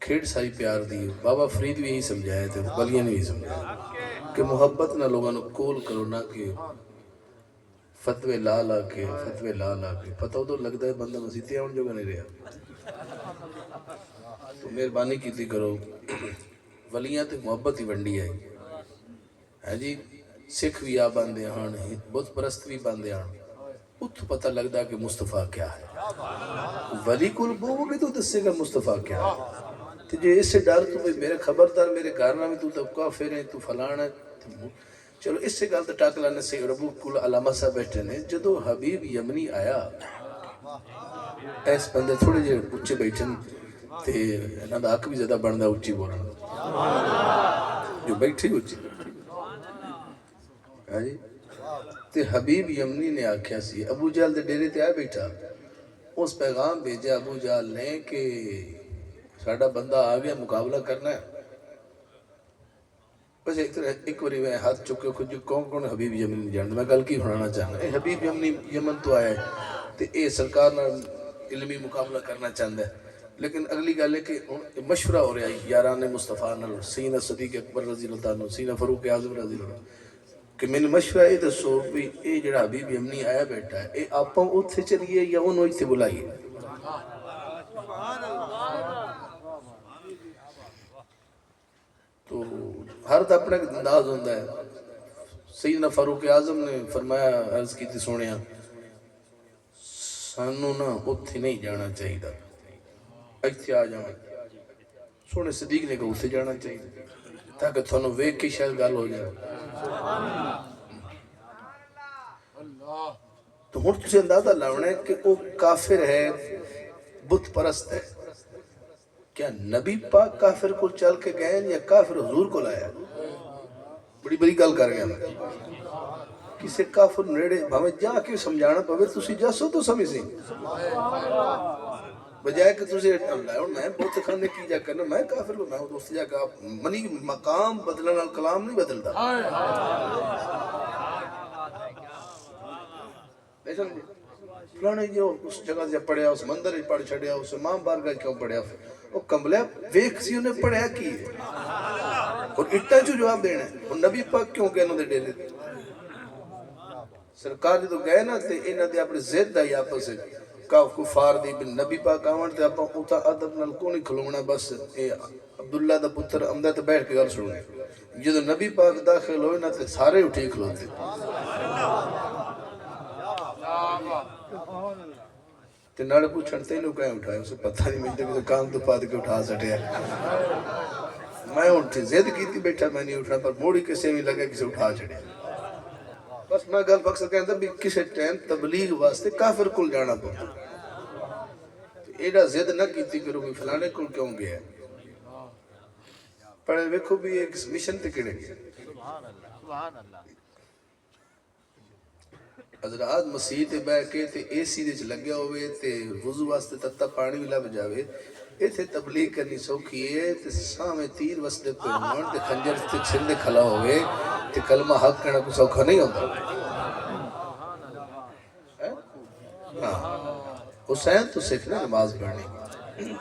کھیڑ ساری پیار دی بابا فرید بھی یہی سمجھایا تھے ولیاں نے بھی سمجھایا کہ محبت نہ لوگوں کول کرو نہ کہ فتوے لا لا کے پتہ تو لگتا ہے بندہ مسیطے آن جو نہیں رہا تو مہربانی کیتی کرو ولیاں تے محبت ہی ونڈی ہے جی سکھ بھی آ باندے ہان بت پرست بھی باندے ہان اتھ پتہ لگتا کہ مصطفیٰ کیا ہے ولی کل وہ بھی تو دسے گا مصطفیٰ کیا ہے تجھے اس سے ڈر تو میرے خبردار میرے گھرنا میں تو کافر ہے تو فلان ہے چلو اس سے گل تو ٹاک لانے سے ربو کل علامہ صاحب بیٹھے نے جدو حبیب یمنی آیا ایس بندے تھوڑے جے اچھے بیٹھن تے انہاں دا حق بھی زیادہ بڑھنا اچھی بولنا جو بیٹھے اچھی جی تے حبیب یمنی نے آکھیا سی ابو جہل دے ڈیرے تے آئے بیٹھا اس پیغام بھیجا ابو جہل نے کہ ساڑھا بندہ آگیا مقابلہ کرنا ہے بس ایک باری میں ہاتھ چکے خود جو کون حبیب یمنی جانتا میں گل کی بنانا چاہنا ہے حبیب یمنی یمن تو آیا ہے تو اے سرکار نہ علمی مقابلہ کرنا چاہتا ہے لیکن اگلی گل ہے کہ مشورہ ہو رہا ہے یاران مصطفیٰ نال سینہ صدیق اکبر رضی اللہ عنہ سینہ فاروق اعظم رضی اللہ عنہ کہ میں نے مشورہ یہ دسو بھی اے جڑا حبیب یمنی آیا بیٹھا ہے اے آپاں اتھے چلیے یا انہوں اتھے بلائیے تو ہر دا اپنا انداز ہوندہ ہے سیدنا فاروق اعظم نے فرمایا عرض کی تھی سونیا سانو نا اتھے نہیں جانا چاہیے دا اتھے آ جانا سونے صدیق نے کہا اتھے جانا چاہیے تاکہ تھانو ویک کی شاید گال ہو جائے تو ہر تجھے اندازہ لاؤنا ہے کہ وہ کافر ہے بت پرست ہے کیا نبی پاک کافر کو چل کے گئے یا کافر حضور کو لایا بڑی بڑی گل کر گیا میں کسے کافر نیڑے ہمیں جا کے سمجھانا پوے تسی جاسو تو سمجھ سی بجائے کہ تسی میں بہت کھانے کی جا کرنا میں کافر کو میں دوست جا کہ منی مقام بدلنا کلام نہیں بدلتا فلانے جو اس جگہ سے پڑھیا اس مندر ہی پڑھ چھڑیا اس امام بارگاہ کیوں پڑھیا وہ کمبلے ویک سی انہیں پڑھیا کی ہے اور اٹھا جو جواب دینا ہے اور نبی پاک کیوں کہنوں دے ڈیلے دے سرکار جو گئے نا تے انہاں دے اپنے زید دا یا پس کاف کفار دی بن نبی پاک آوان تے اپا اوتا عدب نال کو نہیں کھلونا بس عبداللہ دا پتر امدہ تے بیٹھ کے گھر سننے جدو نبی پاک داخل ہوئے نا تے سارے اٹھے کھلوتے تے ناڑے پوچھنتے انہوں کہیں اٹھائے اسے پتہ نہیں ملتے کہ کام تو پاد کے اٹھا سٹے میں اٹھے زید کی تھی بیٹھا میں نہیں اٹھنا پر موڑی کسے میں لگا کسے اٹھا چھڑے بس میں گل فقصد کہتا بھی کسے ٹائم تبلیغ واسطے کافر کل جانا پڑتا ایڈا زید نہ کی تھی کہ رومی فلانے کل کیوں گیا پڑھے ویکھو بھی ایک مشن تے کڑے گیا حضرات مسیح تے بے کے تے اے سی دے چ لگیا ہوئے تے وضو واسطے تتا پانی بھی لب جاوے اے تے تبلیغ کرنی سوکھی ہے تے سامنے تیر وسدے پہ ہون تے خنجر تے چھل دے کھلا ہوئے تے کلمہ حق کرنا کو سوکھا نہیں ہوتا حسین تو سیکھنا نماز پڑھنے